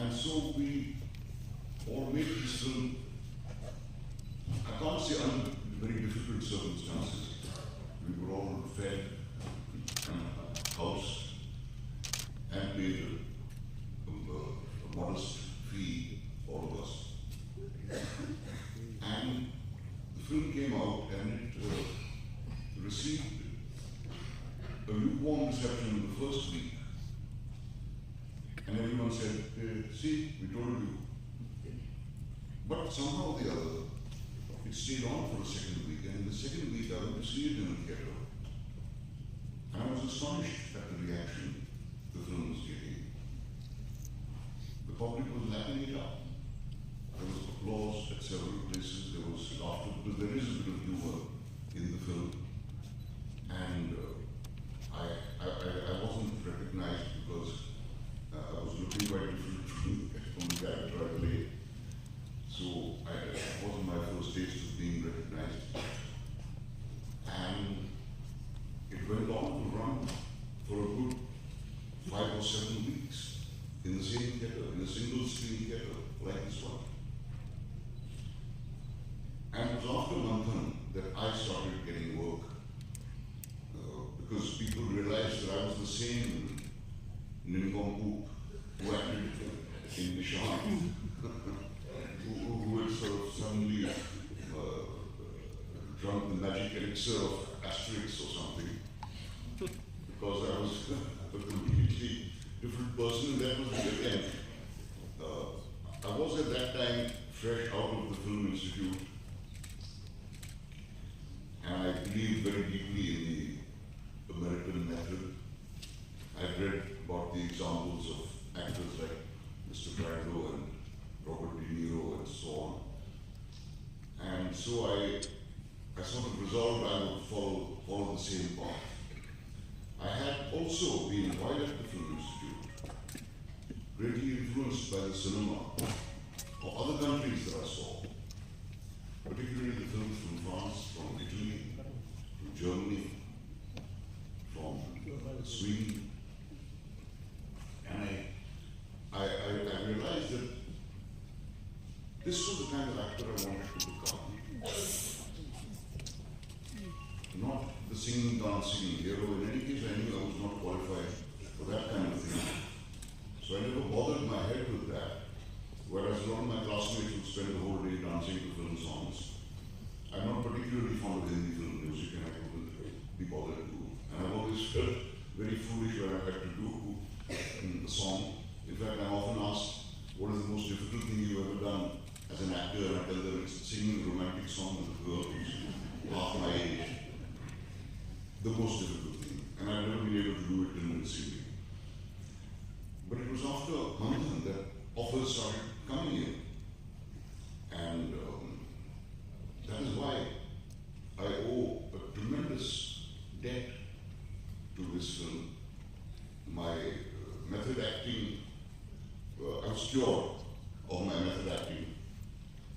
And so we all made this film, I can't say under very difficult circumstances. We were all fed, housed, and paid a modest fee, all of us. And the film came out and it received a lukewarm reception in the first week. And everyone said, see, we told you. But somehow or the other, it stayed on for a second week. And in the second week, I went to see it in the theatre. And I was astonished at the reaction the film was getting. The public was lapping it up. There was applause at several places. There was laughter, because there is a bit of humor in the film. And I wasn't recognized because I was looking quite different from the character I played. So it wasn't my first taste of being recognized. And it went on to run for a good 5 or 7 weeks in the same theatre, in a single screen theatre like this one. And it was after Nandan that I started getting work because people realized that I was the same Nicola who acted in the Shah, who had sort of suddenly drunk the magic elixir of Asterix or something, because I was a completely different person, and that was the end. I was at that time fresh out of the Film Institute, and I believed very deeply in the American method. I've read about the examples of actors like Mr. Brando and Robert De Niro and so on. And so I sort of resolved I would follow the same path. I had also been, while at the Film Institute, greatly influenced by the cinema of other countries that I saw, particularly the films from France, from Italy, from Germany, from Sweden. And I realized that this was the kind of actor I wanted to become. Not the singing, dancing hero. In any case, I knew I was not qualified for that kind of thing. So I never bothered my head with that. Whereas a lot of my classmates would spend the whole day dancing to film songs. I'm not particularly fond of Hindi film music, and I couldn't be bothered to. And I've always felt very foolish when I had to do a song. In fact, I'm often asked, what is the most difficult thing you've ever done as an actor? And I tell them it's singing a romantic song with a girl who's half my age. The most difficult thing. And I've never been able to do it convincingly. But it was after Nandan that offers started coming in. And that is why I owe a tremendous debt to this film. My method acting, I was cured of my method acting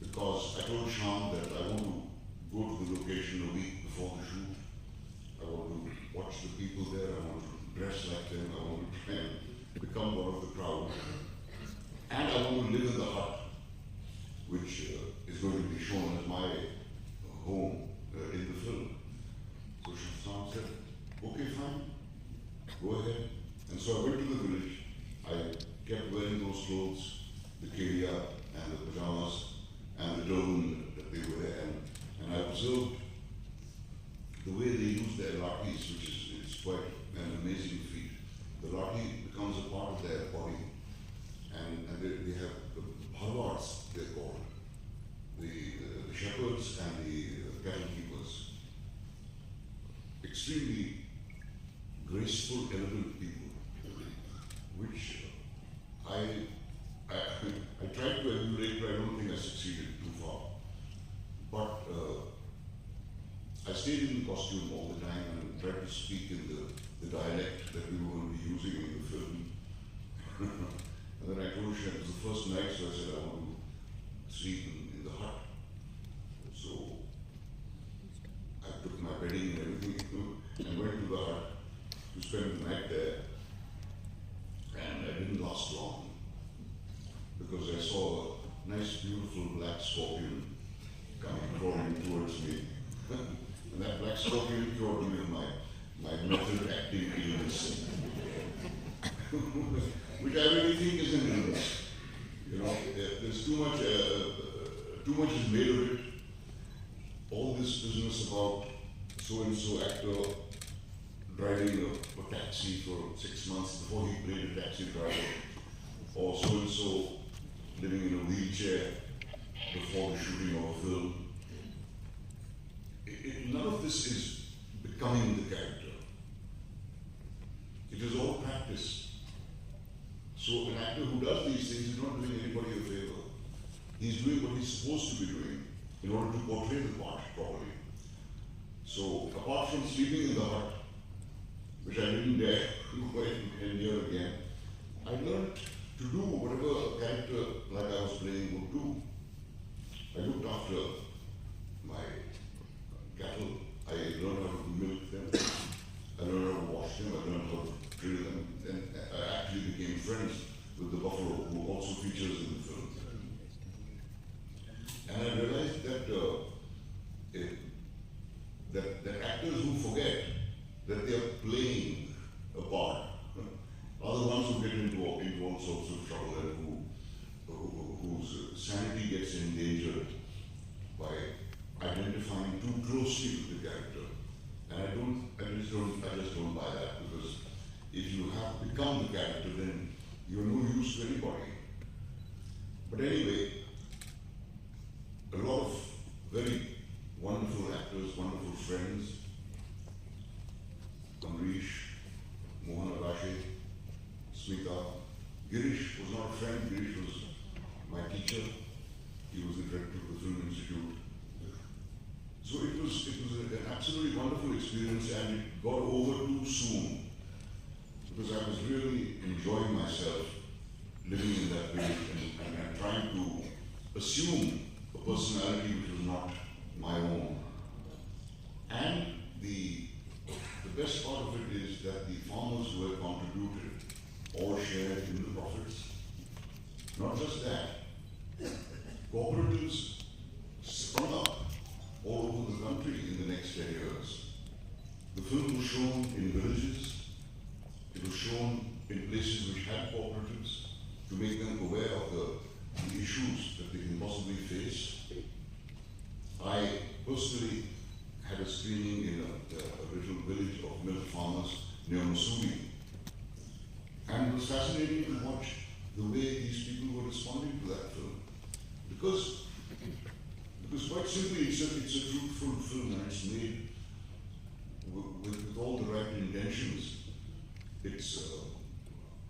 because I told Shyam that I want to go to the location a week before the shoot. I want to watch the people there, I want to dress like them, I want to try and become one of the crowd. And I want to live in the hut, which is going to be shown as my home in the film. So Shyam said, okay, fine, go ahead. And so I went to the village. I kept wearing those clothes, the kedia and the pajamas and the turban that they wear. And I observed the way they use their lathis, which is quite an amazing feat. The lathi becomes a part of their body. And they have the bharwats, they're called, the shepherds and the cattle keepers. Extremely graceful, elegant people, which I tried to emulate, but I don't think I succeeded too far. But I stayed in the costume all the time and tried to speak in the dialect that we were going to be using in the film. And then I told her it was the first night, so I said I want to sleep in the hut. So I took my bedding and everything and went to the hut to spend the night there. And I didn't last long. which I really think is an illness. You know, there's too much is made of it. All this business about so-and-so actor driving a taxi for 6 months before he played a taxi driver, or so-and-so living in a wheelchair before the shooting of a film. None of this is becoming the character. It is all practice. So an actor who does these things is not doing anybody a favor. He's doing what he's supposed to be doing in order to portray the part properly. So apart from sleeping in the hut, which I didn't dare to go and hear again, I learned to do whatever a character like I was playing would do. I looked after my cattle. I learned how to milk them. I learned how to wash them. I learned how to drill them. And I actually became friends with the buffalo, who also features in the film. And I realized that that actors who forget that they are playing a part are the ones who get into all sorts of trouble and whose sanity gets endangered by identifying too closely with the character. And I just don't buy that, because if you have become the character, then you're no use to anybody. But anyway, a lot of very wonderful actors, wonderful friends, Amrish, Mohan Abashe, Smita. Girish was not a friend, Girish was my teacher. He was the director of the Film Institute. So it was an absolutely wonderful experience, and it got over too soon, because I was really enjoying myself living in that village and trying to assume a personality which was not my own. And the best part of it is that the farmers who have contributed all shared in the profits. Not just that, cooperatives sprung up all over the country in the next 10 years. The film was shown in villages. It was shown in places which had cooperatives to make them aware of the issues that they can possibly face. I personally had a screening in a little village of milk farmers near Mussoorie. And it was fascinating to watch the way these people were responding to that film. Because quite simply, it's a truthful film, and it's made with all the right intentions.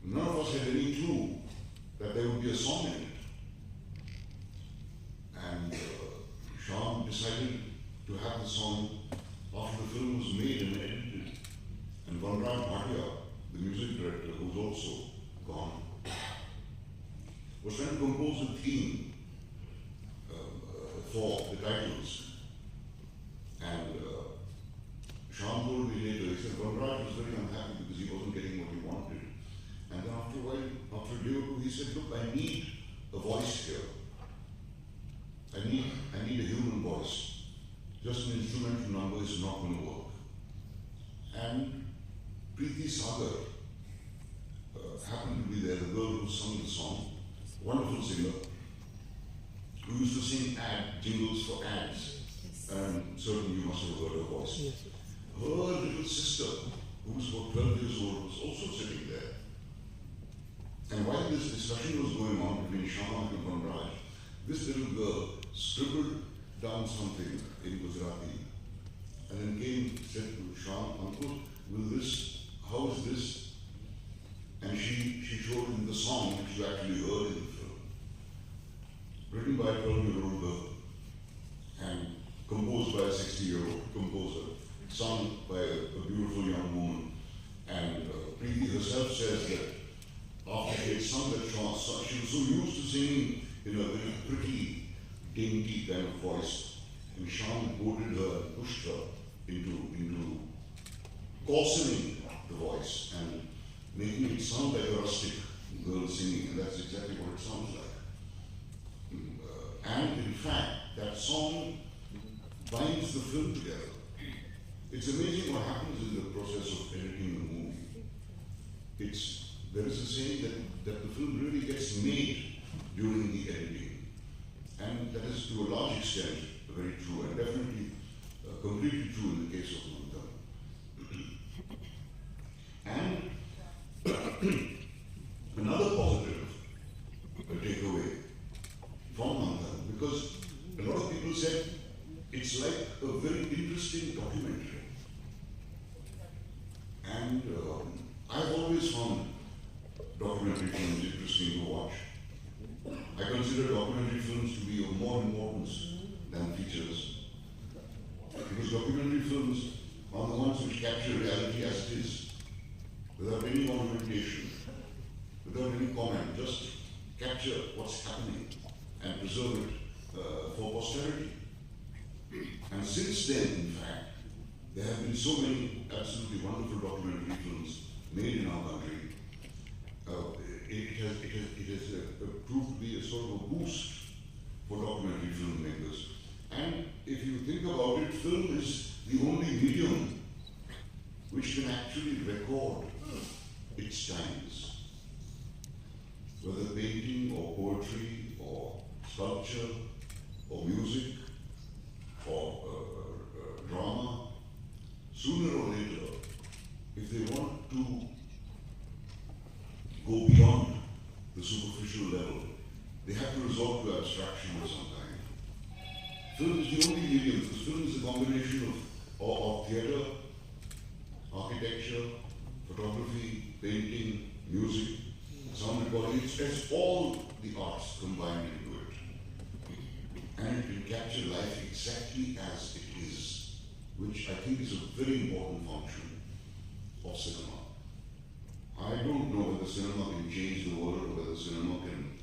None of us had any clue that there would be a song in it. And Shah decided to have the song after the film was made and edited. And Vanraj Bhatia, the music director, who's also gone, was trying to compose a theme for the titles. And Shah told me later, he said, Vanraj was very unhappy because he wasn't getting what he wanted. And then after a while, after a day or two, he said, look, I need a voice here. I need a human voice. Just an instrumental number is not going to work. And Preeti Sagar happened to be there, the girl who sang the song, wonderful singer, who used to sing jingles for ads. And certainly you must have heard her voice. Yes. Her little sister, who was about 12 years old, was also sitting there. And while this discussion was going on between Shah and Vanraj, this little girl scribbled down something in Gujarati, and then said to Shah, Uncle, how is this? And she showed him the song which you actually heard in the film, written by a 12-year-old girl and composed by a 60-year-old composer, sung by a beautiful young woman. And Preeti herself says that after she had sung that song, she was so used to singing in a very pretty, dainty kind of voice, and Shah goaded her and pushed her into coarsening the voice and making it sound like a rustic girl singing, and that's exactly what it sounds like. And in fact, that song binds the film together. It's amazing what happens in the process of editing the movie. It's there is a saying that the film really gets made during the editing. And that is to a large extent very true, and definitely completely true in the case of Nandan. And another positive takeaway from Nandan, because a lot of people said it's like a very interesting documentary. And I've always found documentary films interesting to watch. I consider documentary films to be of more importance than features, because documentary films are the ones which capture reality as it is, without any ornamentation, without any comment, just capture what's happening and preserve it for posterity. And since then, in fact, there have been so many absolutely wonderful documentary films made in our country. It has proved to be a sort of a boost for documentary filmmakers. And if you think about it, film is the only medium which can actually record its times. Whether painting or poetry or sculpture or music or drama, sooner or later, if they want to go beyond the superficial level, they have to resort to abstraction of some kind. Film is the only medium, because film is a combination of theatre, architecture, photography, painting, music, sound recording. It's all the arts combined into it. And it can capture life exactly as it is, which I think is a very important function of cinema. I don't know whether cinema can change the world or whether cinema can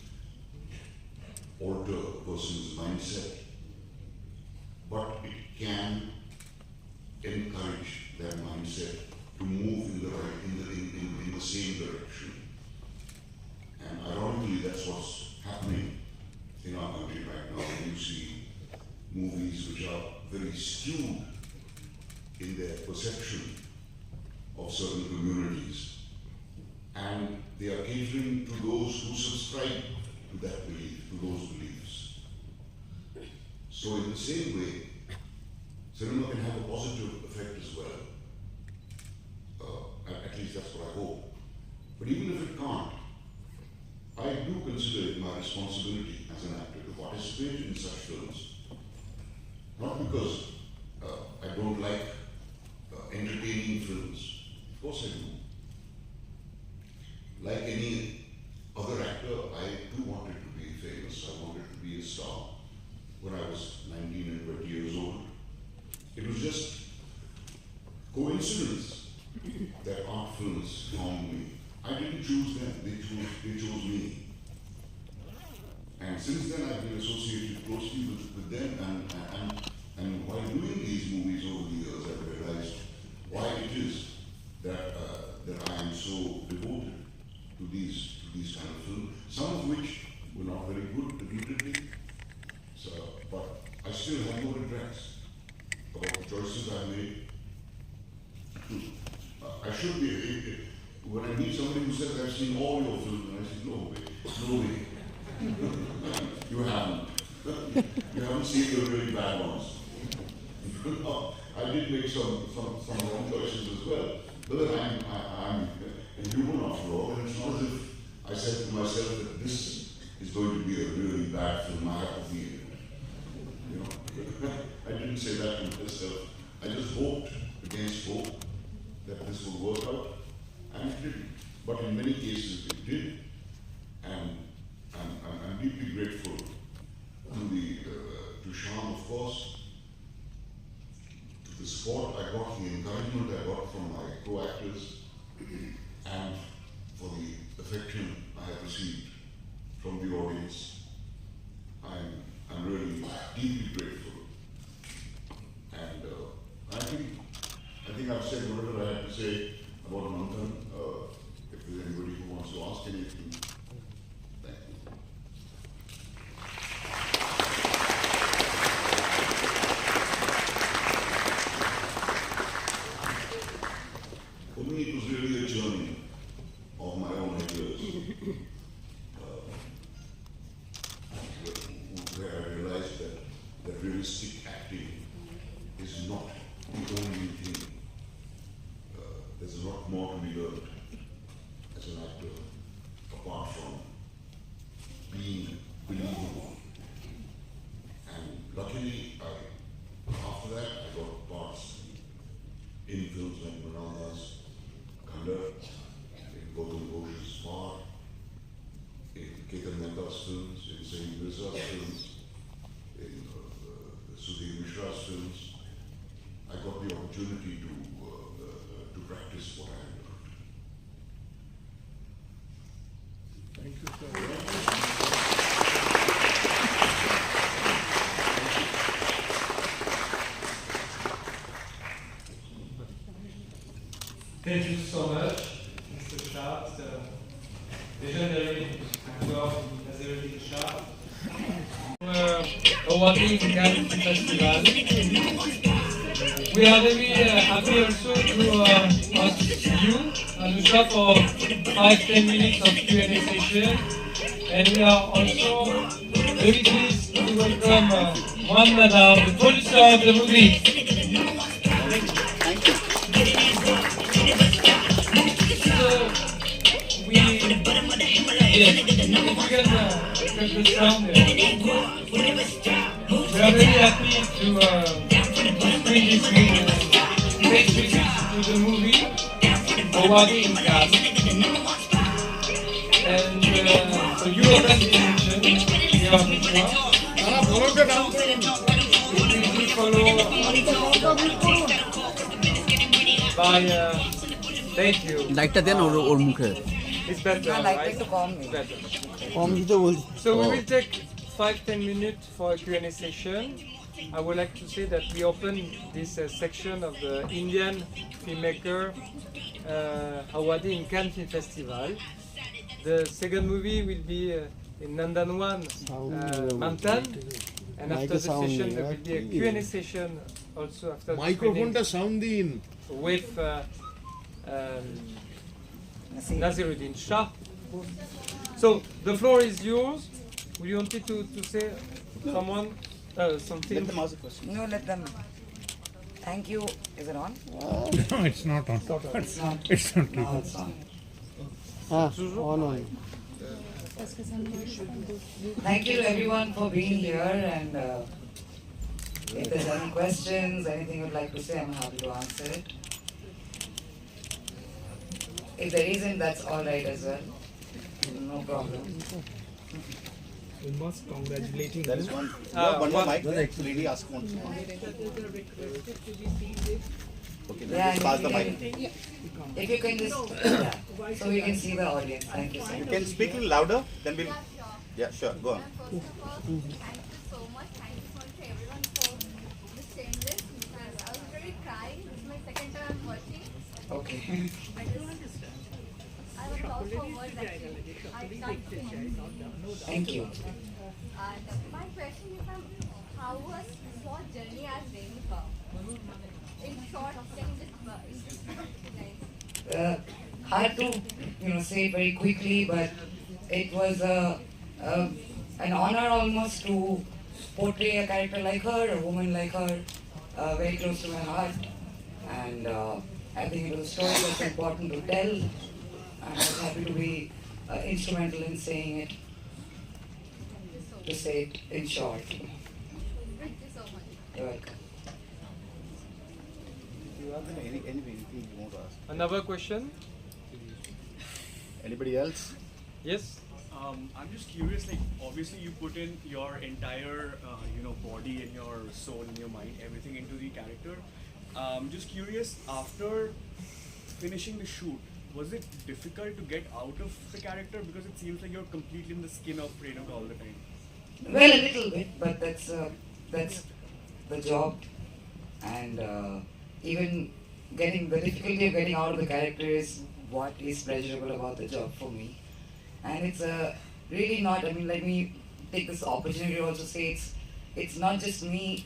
alter a person's mindset, but it can encourage their mindset to move in the same direction. And ironically, that's what's happening in our country right now. You see movies which are very skewed in their perception of certain communities, and they are catering to those who subscribe to that belief, to those beliefs. So in the same way, cinema can have a positive effect as well. At least that's what I hope. But even if it can't, I do consider it my responsibility as an actor to participate in such films. Not because I don't like entertaining films. Of course I do. Like any other actor, I too wanted to be famous. I wanted to be a star when I was 19 and 20 years old. It was just coincidence that art films found me. I didn't choose them, they chose me. And since then I've been associated closely with them, and while doing these movies over the years, I've realized why it is that I am so devoted to these kind of films, some of which were not very good, admittedly, but I still have no regrets about the choices I made. I should be, when I meet somebody who says, I've seen all your films, and I say, no way. You haven't. You haven't seen the really bad ones. I did make some wrong choices as well. But I'm a human after all, and it's not as if I said to myself that this is going to be a really bad film, I have to be in it. You know? I didn't say that to myself. I just hoped against hope that this would work out, and it didn't. But in many cases it did, and I'm deeply grateful to Sham, of course, to the support I got, the encouragement I got from my co-actors, and for the affection I have received from the audience. I'm really deeply grateful, and I think I've said whatever I had to say about Nandan. If there's anybody who wants to ask anything, thank you. For me, it was really a journey of my own Ketan Mehta's films, in Saini Mirza's films, in Sudhir Mishra's films. I got the opportunity to practice what I had learned. Thank you, sir. Thank you so much, Mr. Shah, the legendary actor Naseeruddin Shah. Awarding Bengal Film Festival. We are very happy also to host you, Anusha, for 5-10 minutes of Q&A session. And we are also very pleased to welcome one madam, the producer of the movie. Yes, if you can cut the sound there. We are very happy to bring this great tribute to the movie, awarding Cannes. And the European dimension, we are this one. It will follow by, thank you. Lighter than or mukhe. It's better, I like right? it to call me. Better. So we will take 5-10 minutes for a Q&A session. I would like to say that we open this section of the Indian filmmaker awarding in Cannes Film Festival. The second movie will be in Nandan 1, Mountain. And after the session, there will be a Q&A session also after the Microphone ta sound in. with Naseeruddin Shah. So the floor is yours. Would you wanted to say something? No, let them. Thank you. Is it on? No, it's not on. It's not. It's not. No, it's on. on. Thank you to everyone for being here, and if there's any questions, anything you'd like to say, I'm happy to answer it. If there isn't, that's all right as well. No problem. We must congratulating There is one. One more mic. The lady asked one. Okay, then just pass the mic. If you can just, yeah, so we can see the audience. Thank you so You much. can speak a little louder, then we'll. Yeah, sure. Go on. First of all, thank you so much. Thank you so much to everyone for the shameless. I was already crying. This is my second time I'm watching. Okay. I was lost for words actually. I've done so much. Thank you. And my question is, how was your journey as Renuka? In short, can you just Hard to say it very quickly, but it was an honor almost to portray a character like her, a woman like her, very close to my heart. And I think it was a story that's important to tell. And I was happy to be instrumental in saying it, to say it in short. thank you so much. You're welcome. Anything you want to ask? Another question? Anybody else? Yes? I'm just curious, like obviously you put in your entire, body and your soul and your mind, everything into the character. Just curious, after finishing the shoot, was it difficult to get out of the character because it seems like you're completely in the skin of Renuka all the time? Well, a little bit, but that's the job, and even the difficulty of getting out of the character is what is pleasurable about the job for me. And it's really not. I mean, let me take this opportunity to also say it's not just me.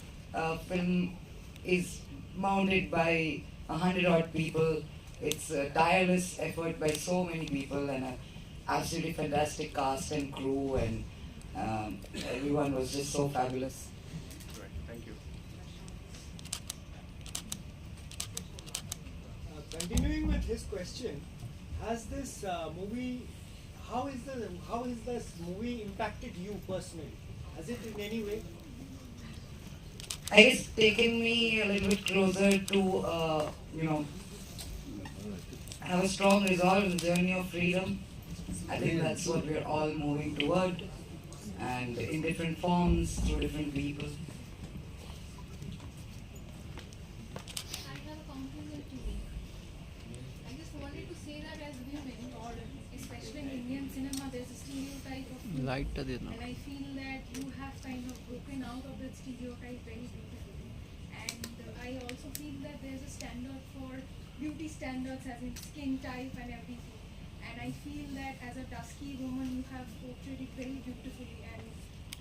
Film is mounted by 100-odd people. It's a tireless effort by so many people and an absolutely fantastic cast and crew, and everyone was just so fabulous. Right, thank you. Continuing with his question, has this movie, how is this movie impacted you personally? Has it in any way? I guess taken me a little bit closer to, have a strong resolve in the journey of freedom I think that's what we're all moving toward, and in different forms, through different people. I have a compliment to make. I just wanted to say that as women, or especially in Indian cinema, there's a stereotype of women. And I feel that you have kind of broken out of that stereotype very beautifully. And I also feel that there's a standard for beauty standards as in skin type and everything. And I feel that as a dusky woman, you have portrayed it very beautifully. And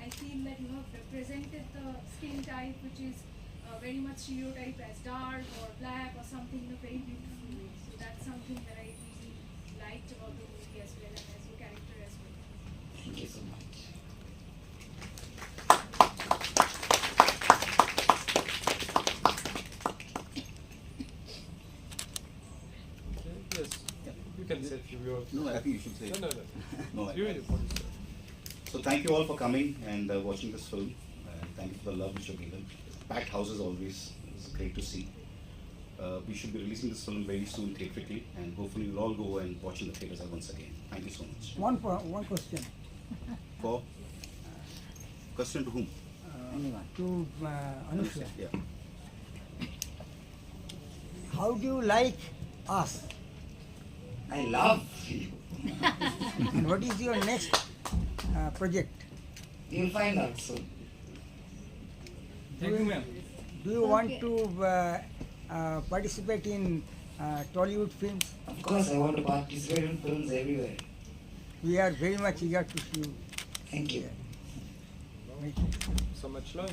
I feel that you have represented the skin type, which is very much stereotyped as dark or black or something in a very beautiful way. So that's something that I really liked about the movie as well, and as your character as well. Thank you so much. Yes, you can say a few words. No, I think you should say. No. No, You're the producer. So thank you all for coming and watching this film. Thank you for the love which you've given. Packed houses always. It's great to see. We should be releasing this film very soon theatrically, and hopefully we'll all go and watch in the theaters once again. Thank you so much. One question For question to whom? to Anasuya. Yeah. How do you like us? I love you. And what is your next project? You'll find out soon. Thank you, ma'am. Do you want to participate in Tollywood films? Of course, I want to participate in films everywhere. We are very much eager to see you. Thank you. Thank you. So much love.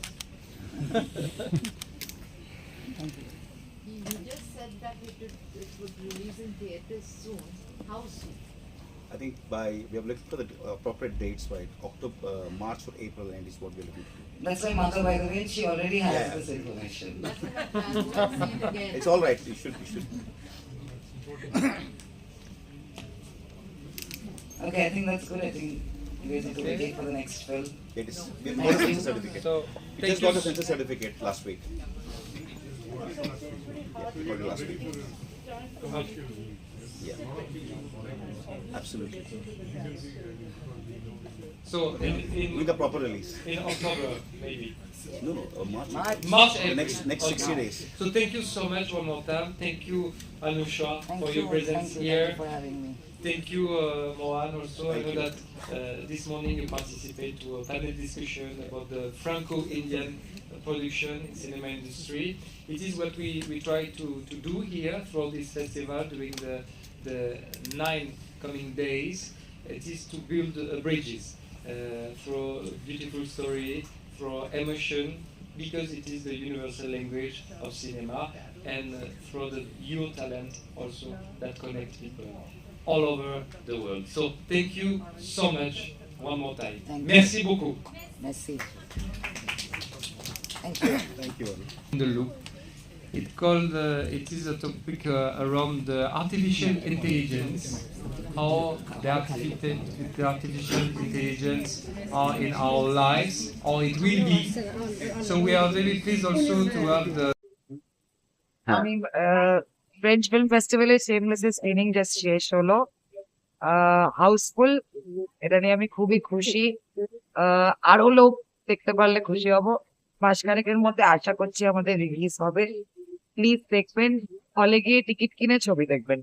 Thank you. You just said that it would release in theatres soon. How soon? I think we have looked for the appropriate dates by October, March or April, and is what we're looking for. That's my mother, by the way, she already has Yeah. this information. That's what I planned. We'll see it again. It's all right. You should. Okay, I think that's good. I think you guys have to wait for the next film. It is. We got a census certificate. So, We thank just you. got a census certificate last week. Yeah, we got it last week. Yeah. Absolutely. So in With the proper release. in October maybe. No, March. March, The April. next 60 Okay. days. So thank you so much one more time. Thank you, Anusha, for your presence Thank here. you for having me. Thank you, Mohan, also. Thank I know you. that this morning you participate to a panel discussion about the Franco-Indian production in cinema industry. It is what we try to do here throughout this festival during the 9 coming days. It is to build bridges through beautiful story, through emotion, because it is the universal language of cinema, and through the your talent also that connects people all over the world. So thank you so much one more time. Thank you. Merci beaucoup. Merci. Thank you. Thank you. The loop. It is a topic around the artificial intelligence, how the artificial intelligence are in our lives, or it will be. So we are very pleased also to have the আমি French film ফেস্টিভ্যালের সেমলেসের screening just শেষ হলো, Housefull. এটা নিয়ে আমি খুবই খুশি, আরো লোক দেখতে পারলে খুশি হব। মাসখানেকের মধ্যে আশা করছি আমাদের রিলিজ হবে। প্লিজ দেখবেন, হলে গিয়ে টিকিট কিনে ছবি দেখবেন।